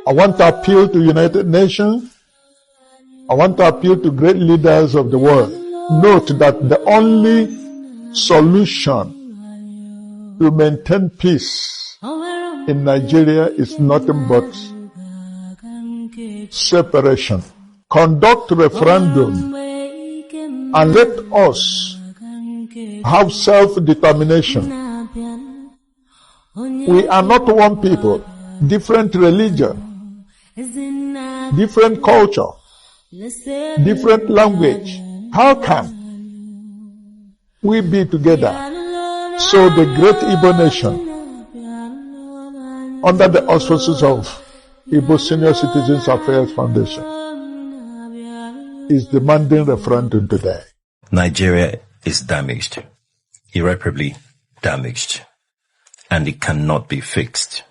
I want to appeal to United Nations. I want to appeal to great leaders of the world. Note that the only solution to maintain peace in Nigeria is nothing but separation. Conduct referendum and let us have self-determination. We are not one people, different religion, different culture, different language. How can we be together? So the great Igbo nation, under the auspices of Igbo Senior Citizens Affairs Foundation, is demanding referendum today. Nigeria is damaged, irreparably damaged, and it cannot be fixed.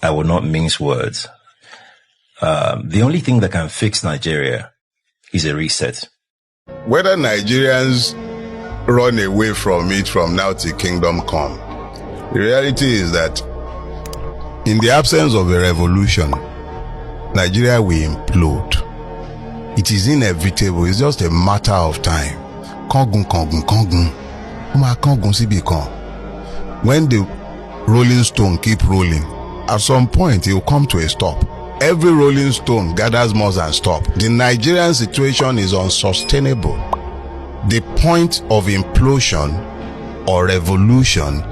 I will not mince words. The only thing that can fix Nigeria is a reset. Whether Nigerians run away from it from now till kingdom come, the reality is that in the absence of a revolution, Nigeria will implode. It is inevitable. It's just a matter of time. When the rolling stone keep rolling, at some point it will come to a stop. Every rolling stone gathers moss and stop. The Nigerian situation is unsustainable. The point of implosion or revolution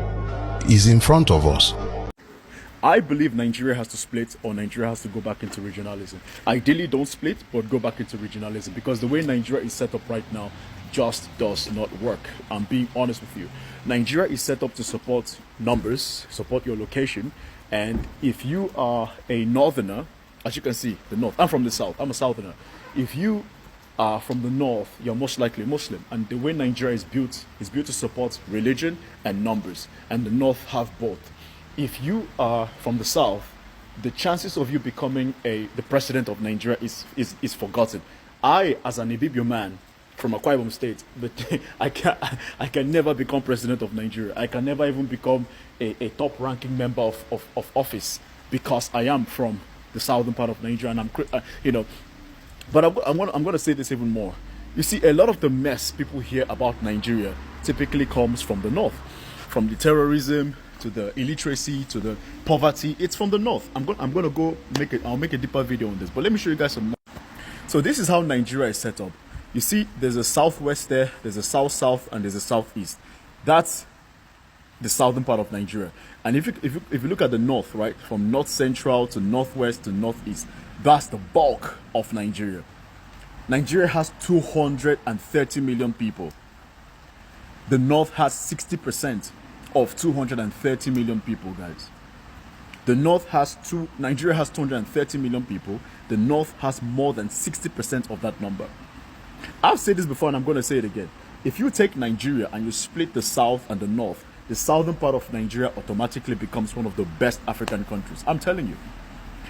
is in front of us. I believe Nigeria has to split, or Nigeria has to go back into regionalism. Ideally, don't split, but go back into regionalism, because the way Nigeria is set up right now just does not work. I'm being honest with you. Nigeria is set up to support numbers, support your location, and if you are a northerner, as you can see, the north, I'm from the south, I'm a southerner. If you are from the north, you're most likely Muslim, and the way Nigeria is built to support religion and numbers, and the north have both. If you are from the south, the chances of you becoming the president of Nigeria is forgotten. I, as an Ibibio man from Akwa Ibom State, but I can never become president of Nigeria. I can never even become a top-ranking member of office, because I am from the southern part of Nigeria, and I'm But I'm going to say this even more. You see, a lot of the mess people hear about Nigeria typically comes from the north, from the terrorism to the illiteracy to the poverty. It's from the north. I'm going to go I'll make a deeper video on this, but let me show you guys some. So this is how Nigeria is set up. You see, there's a southwest there, there's a south-south, and there's a southeast. That's the southern part of Nigeria. And if you look at the north, right, from north central to northwest to northeast, that's the bulk of Nigeria. Nigeria has 230 million people. The north has 60% of 230 million people, guys. Nigeria has 230 million people. The north has more than 60% of that number. I've said this before, and I'm going to say it again. If you take Nigeria and you split the south and the north, the southern part of Nigeria automatically becomes one of the best African countries. I'm telling you.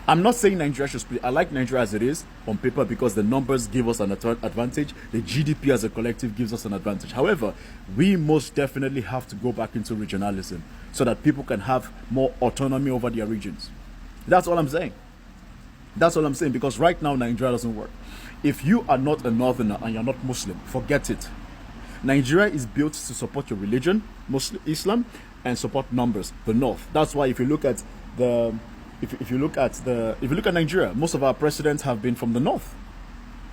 I'm not saying Nigeria should split. I like Nigeria as it is on paper, because the numbers give us an advantage. The GDP as a collective gives us an advantage. However, we most definitely have to go back into regionalism so that people can have more autonomy over their regions. That's all I'm saying. That's all I'm saying, because right now Nigeria doesn't work. If you are not a northerner and you're not Muslim, forget it. Nigeria is built to support your religion, Muslim, Islam, and support numbers, the north. That's why if you look at Nigeria, most of our presidents have been from the north.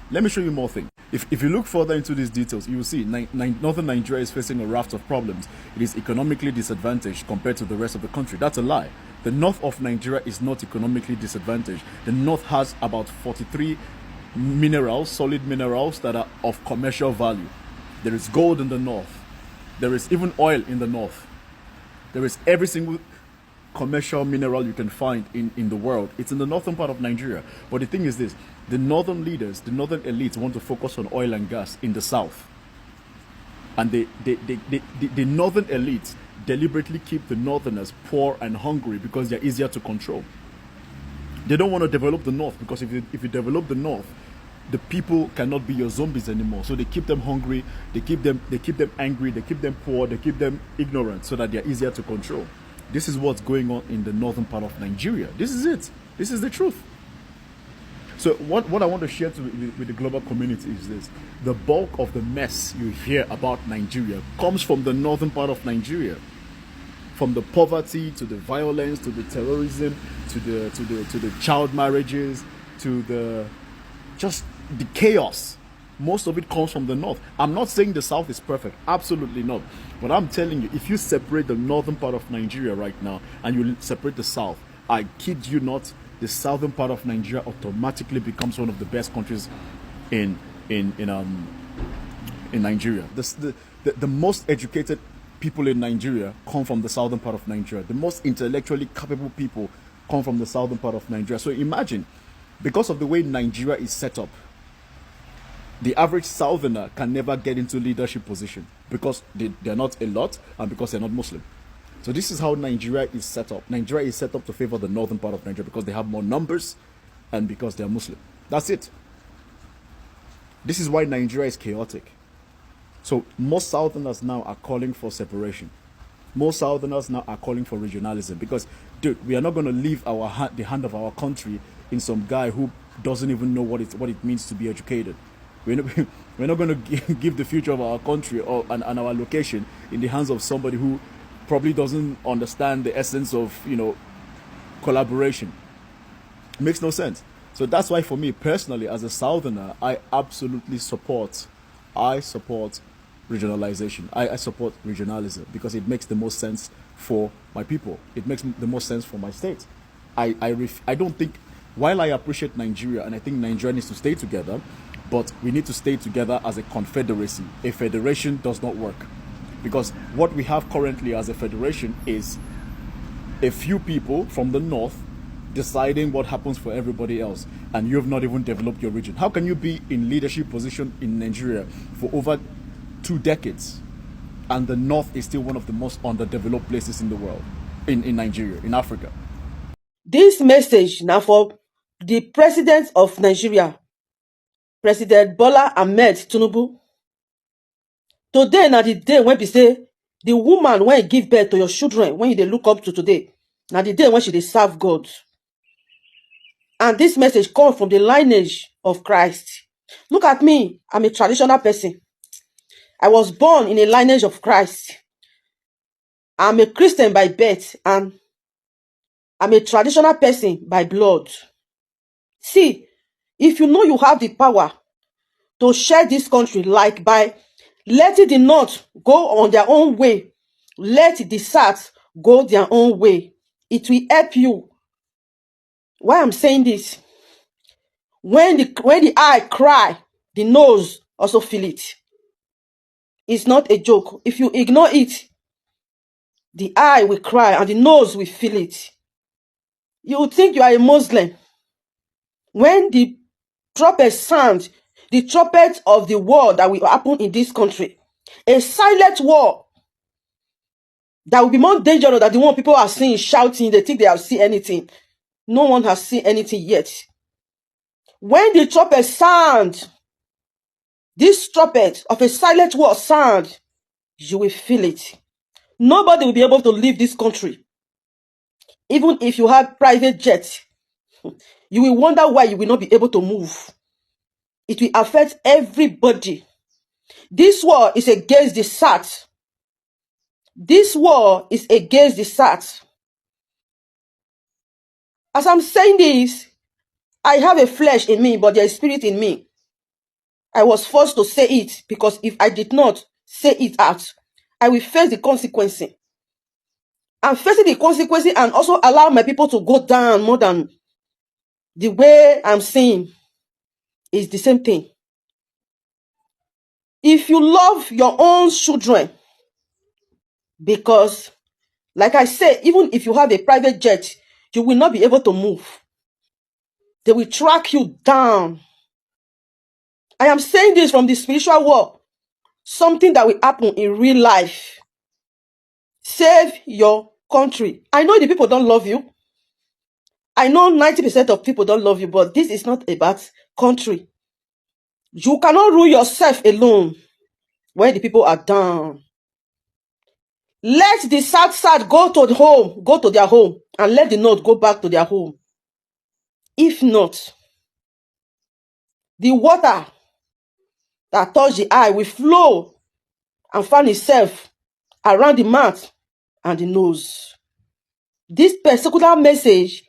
Let me show you more things. If you look further into these details, you will see northern Nigeria is facing a raft of problems. It is economically disadvantaged compared to the rest of the country. That's a lie. The north of Nigeria is not economically disadvantaged. The north has about 43 minerals, solid minerals, that are of commercial value. There is gold in the north. There is even oil in the north. There is every single commercial mineral you can find in the world. It's in the northern part of Nigeria. But the thing is this, the northern leaders, the northern elites want to focus on oil and gas in the south. And the northern elites deliberately keep the northerners poor and hungry because they're easier to control. They don't want to develop the north, because if you develop the north, the people cannot be your zombies anymore. So they keep them hungry, they keep them angry, they keep them poor, they keep them ignorant, so that they're easier to control. This is what's going on in the northern part of Nigeria. This is it. This is the truth. So what I want to share with the global community is this. The bulk of the mess you hear about Nigeria comes from the northern part of Nigeria. From the poverty to the violence to the terrorism to the child marriages to the chaos. Most of it comes from the north. I'm not saying the south is perfect, absolutely not. But I'm telling you, if you separate the northern part of Nigeria right now and you separate the south, I kid you not, the southern part of Nigeria automatically becomes one of the best countries in Nigeria. The most educated people in Nigeria come from the southern part of Nigeria. The most intellectually capable people come from the southern part of Nigeria. So imagine, because of the way Nigeria is set up, the average southerner can never get into leadership position because they're not a lot and because they're not Muslim. So this is how Nigeria is set up. Nigeria is set up to favor the northern part of Nigeria because they have more numbers and because they're Muslim. That's it. This is why Nigeria is chaotic. So most southerners now are calling for separation. Most southerners now are calling for regionalism because, dude, we are not going to leave the hand of our country in some guy who doesn't even know what it means to be educated. We're not going to give the future of our country and our location in the hands of somebody who probably doesn't understand the essence of, collaboration. It makes no sense. So that's why for me personally, as a southerner, I absolutely support regionalization. I support regionalism because it makes the most sense for my people. It makes the most sense for my state. I don't think, while I appreciate Nigeria and I think Nigeria needs to stay together, but we need to stay together as a confederacy. A federation does not work because what we have currently as a federation is a few people from the north deciding what happens for everybody else, and you have not even developed your region. How can you be in leadership position in Nigeria for over 2 decades and the north is still one of the most underdeveloped places in the world, in Nigeria, in Africa? This message now for the president of Nigeria, President Bola Ahmed Tinubu. Today na the day when we say the woman when you give birth to your children, when you dey look up to today, na the day when she dey serve God. And this message comes from the lineage of Christ. Look at me, I'm a traditional person. I was born in a lineage of Christ. I'm a Christian by birth and I'm a traditional person by blood. See, if you know you have the power to share this country, like by letting the north go on their own way, let the south go their own way, it will help you. Why I'm saying this? When the eye cry, the nose also feel it. It's not a joke. If you ignore it, the eye will cry and the nose will feel it. You think you are a Muslim. When the trumpet sound, the trumpet of the war that will happen in this country, a silent war that will be more dangerous than the one people are seeing, shouting, they think they have seen anything. No one has seen anything yet. When the trumpet sound, this trumpet of a silent war sound, you will feel it. Nobody will be able to leave this country. Even if you have private jet, you will wonder why you will not be able to move. It will affect everybody. This war is against the South. This war is against the South. As I'm saying this, I have a flesh in me, but there is spirit in me. I was forced to say it because if I did not say it out, I will face the consequences. I'm facing the consequences and also allow my people to go down more than the way I'm saying is the same thing. If you love your own children, because like I say, even if you have a private jet, you will not be able to move. They will track you down. I am saying this from the spiritual world. Something that will happen in real life. Save your country. I know the people don't love you. I know 90% of people don't love you, but this is not about country. You cannot rule yourself alone when the people are down. Let the South go to their home, and let the North go back to their home. If not, the water that touch the eye will flow and find itself around the mouth and the nose. This particular message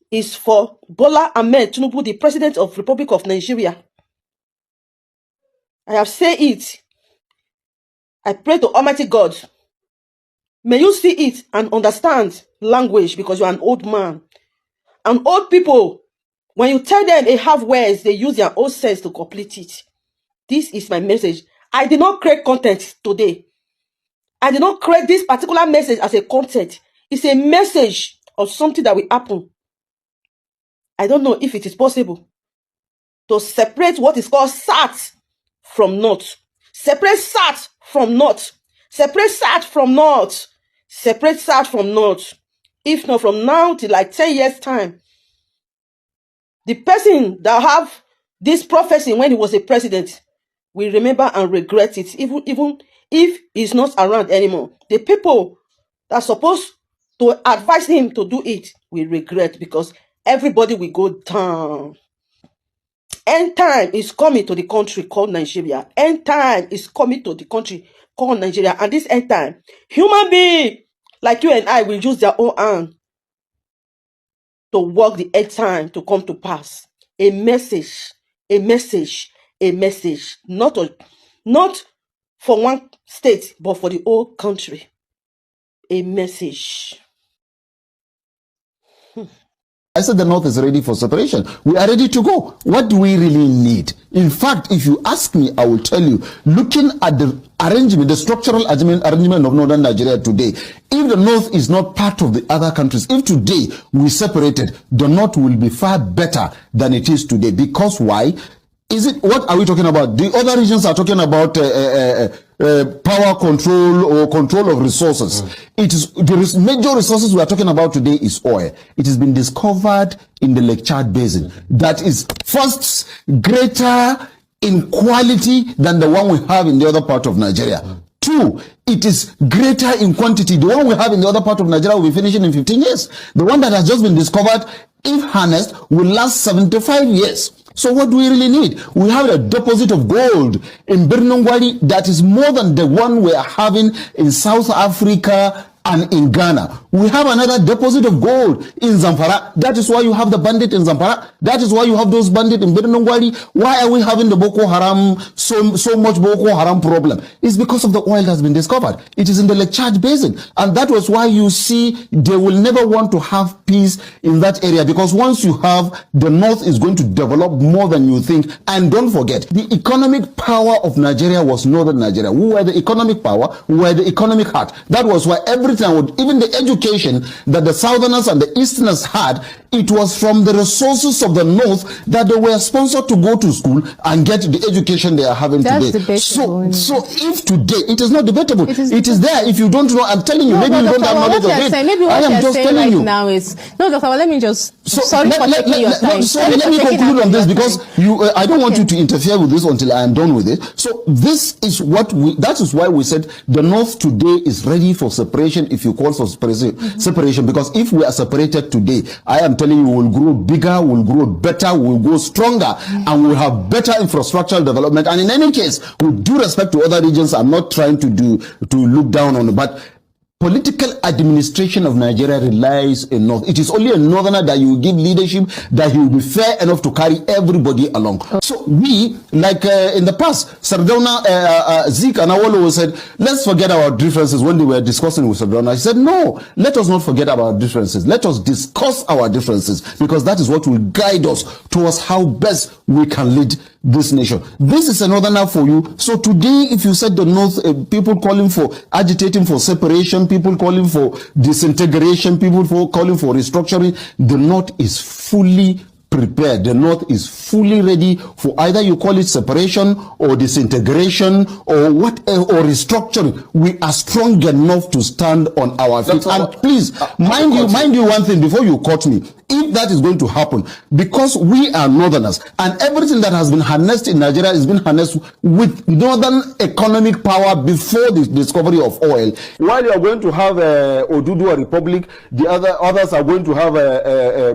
is for Bola Ahmed Tinubu, the President of the Republic of Nigeria. I have said it. I pray to Almighty God. May you see it and understand language, because you are an old man. And old people, when you tell them they have words, they use their own sense to complete it. This is my message. I did not create content today. I did not create this particular message as a content. It's a message of something that will happen. I don't know if it is possible to separate what is called South from North. Separate South from North. Separate South from North. Separate South from North. If not, from now till like 10 years' time, the person that have this prophecy when he was a president will remember and regret it, even if he's not around anymore. The people that are supposed to advise him to do it will regret, because everybody will go down. End time is coming to the country called Nigeria. End time is coming to the country called Nigeria. And this end time, human beings like you and I will use their own hand to work the end time to come to pass. A message, a message, a message. Not for one state, but for the whole country. A message. I said the North is ready for separation. We are ready to go. What do we really need? In fact, if you ask me, I will tell you, looking at the arrangement, the structural arrangement of Northern Nigeria today, if the North is not part of the other countries, if today we separated, the North will be far better than it is today. Because why? What are we talking about? The other regions are talking about power control or control of resources. The major resources we are talking about today is oil. It has been discovered in the Lake Chad Basin. That is first greater in quality than the one we have in the other part of Nigeria. Two, it is greater in quantity. The one we have in the other part of Nigeria will be finishing in 15 years. The one that has just been discovered, if harnessed, will last 75 years. So what do we really need? We have a deposit of gold in Birnongwali that is more than the one we are having in South Africa and in Ghana. We have another deposit of gold in Zamfara. That is why you have the bandit in Zamfara. That is why you have those bandits in Birnongwali. Why are we having the Boko Haram, so much Boko Haram problem? It's because of the oil that's been discovered. It is in the Lake Chad Basin. And that was why you see they will never want to have peace in that area, because once you have, the North is going to develop more than you think. And don't forget, the economic power of Nigeria was Northern Nigeria. We were the economic power. We were the economic heart. That was why everything, even the education that the Southerners and the Easterners had, it was from the resources of the North that they were sponsored to go to school and get the education they are having today. So if today, it is not debatable. It is there. If you don't know, I'm telling you, maybe you don't have knowledge of it. Maybe what I am just telling you now is, no, Dr. Let me just, sorry for taking your time. Let me conclude on this, because I don't want you to interfere with this until I am done with it. So this is that is why we said the North today is ready for separation, if you call for separation, because if we are separated today, I am telling you, we will grow bigger, we will grow better, we will grow stronger, and we will have better infrastructural development. And in any case, with due respect to other regions, I'm not trying to look down on it, but political administration of Nigeria relies in North. It is only a Northerner that you will give leadership, that he will be fair enough to carry everybody along. So we, like in the past, Sardauna, Zeke and Awolowo said, let's forget our differences when they were discussing with Sardauna. He said, no, let us not forget our differences. Let us discuss our differences, because that is what will guide us towards how best we can lead this nation. This is a Northerner for you. So today, if you said the North, people calling for, agitating for separation, people calling for disintegration, people calling for restructuring, the North is fully prepared. The North is fully ready for either you call it separation or disintegration or restructuring. We are strong enough to stand on our feet. And please, mind you one thing before you cut me. if that is going to happen, because we are northerners and everything that has been harnessed in Nigeria has been harnessed with northern economic power before the discovery of oil. While you are going to have Oduduwa Republic, the others are going to have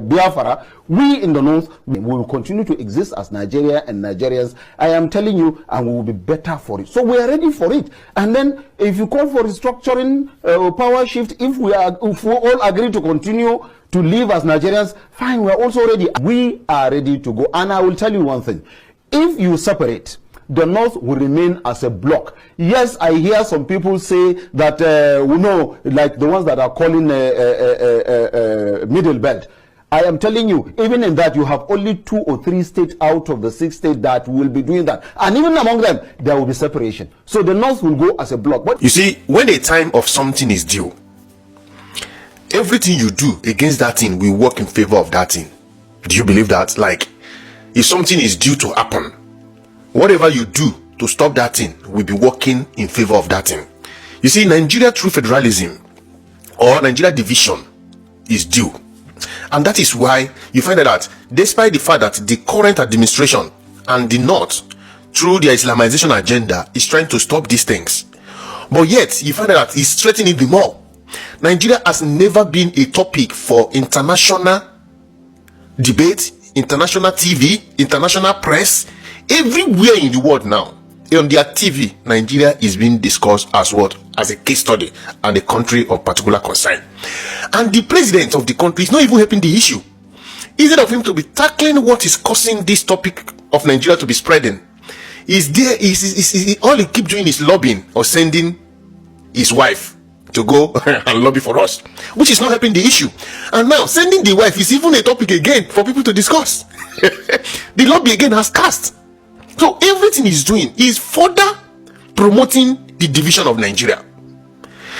Biafra. We in the north, we will continue to exist as Nigeria and Nigerians. I am telling you, and we will be better for it. So we are ready for it. And then if you call for restructuring, power shift, if we all agree to continue to live as Nigerians, fine, we are also ready. We are ready to go. And I will tell you one thing. If you separate, the North will remain as a block. Yes, I hear some people say that, like the ones that are calling Middle Belt. I am telling you, even in that, you have only 2 or 3 states out of the 6 states that will be doing that. And even among them, there will be separation. So the North will go as a block. But you see, when a time of something is due, everything you do against that thing will work in favor of that thing. Do you believe that? Like, if something is due to happen, whatever you do to stop that thing will be working in favor of that thing. You see, Nigeria through federalism or Nigeria division is due. And that is why you find that despite the fact that the current administration and the North, through their Islamization agenda, is trying to stop these things, but yet you find that it's threatening the more. Nigeria has never been a topic for international debate, international TV, international press. Everywhere in the world now, on their TV, Nigeria is being discussed as what? As a case study and a country of particular concern. And the president of the country is not even helping the issue. Instead of him to be tackling what is causing this topic of Nigeria to be spreading, all he keeps doing is lobbying or sending his wife to go and lobby for us, which is not helping the issue. And now sending the wife is even a topic again for people to discuss. The lobby again has cast. So everything he's doing is further promoting the division of Nigeria,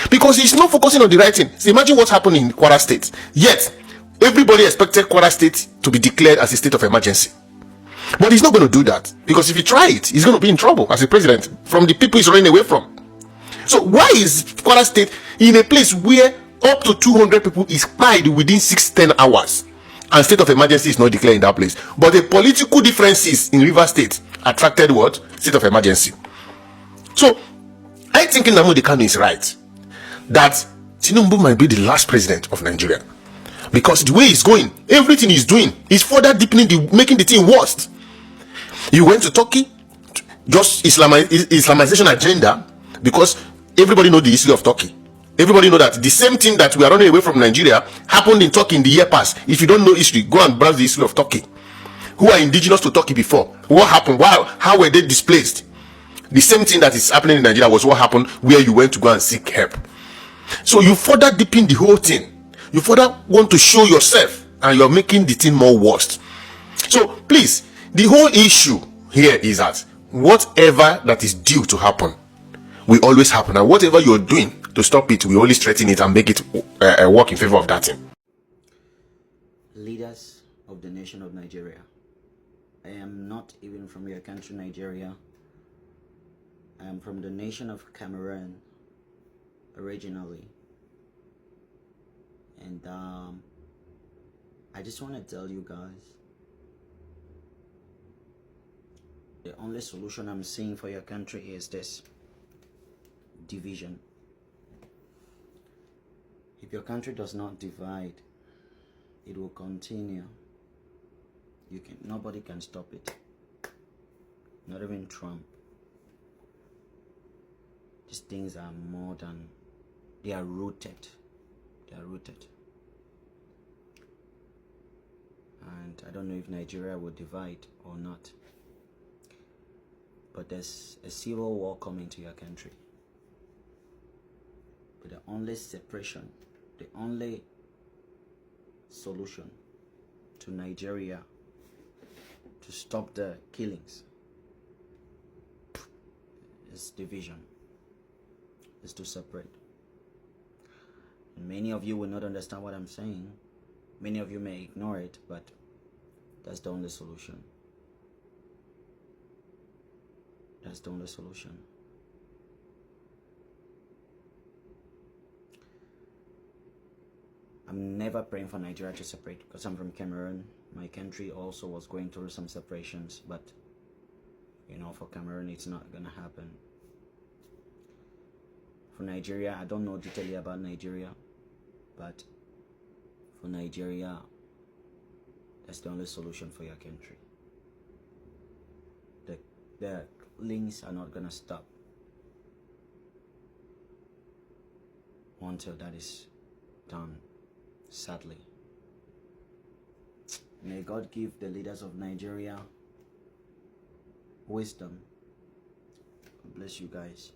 because he's not focusing on the right thing. So imagine what happened in Kwara State. Yet everybody expected Kwara State to be declared as a state of emergency, but he's not going to do that, because if he tries it, he's going to be in trouble as a president from the people he's running away from. So why is Kwara State in a place where up to 200 people is died within 6-10 hours, and state of emergency is not declared in that place, but the political differences in Rivers State attracted what? State of emergency. So I think Nnamdi Kanu is right that Tinubu might be the last president of Nigeria, because the way he's going, everything he's doing is further deepening making the thing worse. You went to Turkey, just Islamization agenda, because everybody knows the history of Turkey. Everybody know that the same thing that we are running away from Nigeria happened in Turkey in the year past. If you don't know history, go and browse the history of Turkey. Who are indigenous to Turkey before? What happened? How were they displaced? The same thing that is happening in Nigeria was what happened where you went to go and seek help. So you further deepen the whole thing. You further want to show yourself, and you're making the thing more worse. So please, the whole issue here is that whatever that is due to happen will always happen, and whatever you're doing to stop it, we always threaten it and make it work in favor of that thing. Leaders of the nation of Nigeria, I am not even from your country, Nigeria. I am from the nation of Cameroon originally, and I just want to tell you guys, the only solution I'm seeing for your country is this: division. If your country does not divide, it will continue. Nobody can stop it. Not even Trump. These things are more than, they are rooted. They are rooted. And I don't know if Nigeria will divide or not, but there's a civil war coming to your country. But the only separation, the only solution to Nigeria to stop the killings is division, is to separate. And many of you will not understand what I'm saying. Many of you may ignore it, but that's the only solution. That's the only solution. I'm never praying for Nigeria to separate because I'm from Cameroon. My country also was going through some separations, but you know, for Cameroon, it's not gonna happen. For Nigeria, I don't know detail about Nigeria, but for Nigeria, that's the only solution for your country. The links are not gonna stop until that is done, sadly. May God give the leaders of Nigeria wisdom. God bless you guys.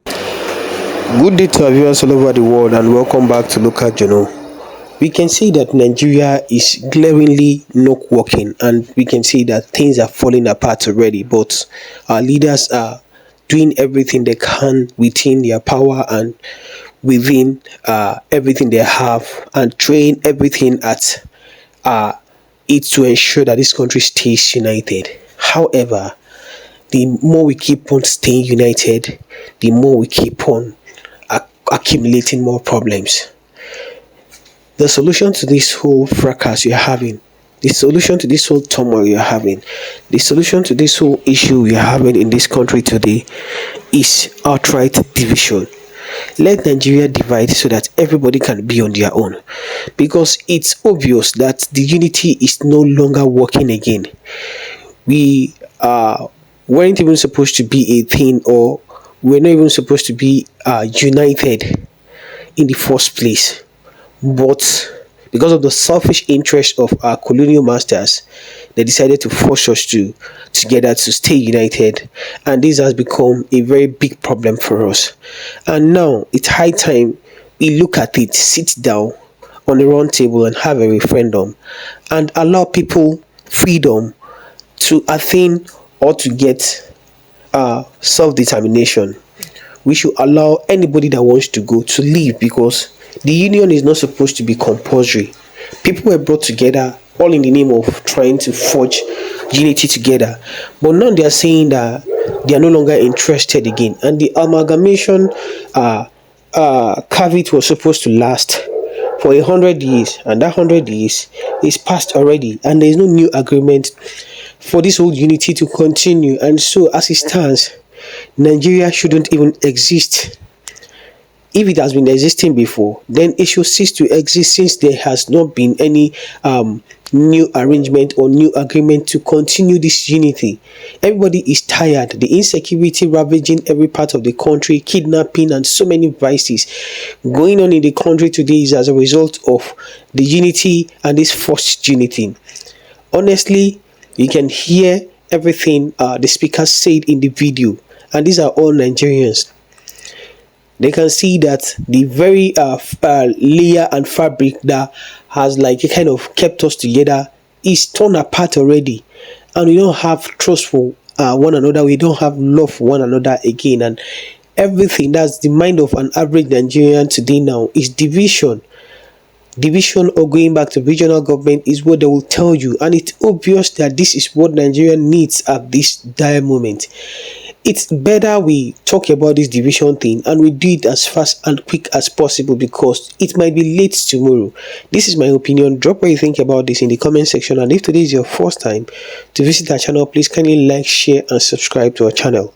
Good day to our viewers all over the world, and welcome back to Local Journal. We can see that Nigeria is glaringly not working, and we can see that things are falling apart already, but our leaders are doing everything they can within their power and within everything they have, and trying everything at it to ensure that this country stays united. However, the more we keep on staying united, the more we keep on accumulating more problems. The solution to this whole fracas you're having, the solution to this whole turmoil you're having, the solution to this whole issue we're having in this country today is outright division. Let Nigeria divide so that everybody can be on their own, because it's obvious that the unity is no longer working again. We weren't even supposed to be a thing, or we're not even supposed to be united in the first place. But because of the selfish interest of our colonial masters, they decided to force us together to stay united, and this has become a very big problem for us. And now it's high time we look at it, sit down on the round table and have a referendum and allow people freedom to attain or to get self-determination. We should allow anybody that wants to go to leave, because the union is not supposed to be compulsory. People were brought together all in the name of trying to forge unity together, but now they are saying that they are no longer interested again, and the amalgamation caveat was supposed to last for 100 years, and that 100 years is past already, and there is no new agreement for this whole unity to continue. And so as it stands, Nigeria shouldn't even exist. If it has been existing before, then it should cease to exist, since there has not been any new arrangement or new agreement to continue this unity. Everybody is tired. The insecurity ravaging every part of the country, kidnapping and so many vices going on in the country today is as a result of the unity and this forced unity. Honestly, you can hear everything the speaker said in the video, and these are all Nigerians. They can see that the very layer and fabric that has like kind of kept us together is torn apart already, and we don't have trust for one another. We don't have love for one another again, and everything that's the mind of an average Nigerian today now is division. Division or going back to regional government is what they will tell you, and it's obvious that this is what Nigeria needs at this dire moment. It's better we talk about this division thing and we do it as fast and quick as possible, because it might be late tomorrow. This is my opinion. Drop what you think about this in the comment section, and if today is your first time to visit our channel, please kindly like, share and subscribe to our channel.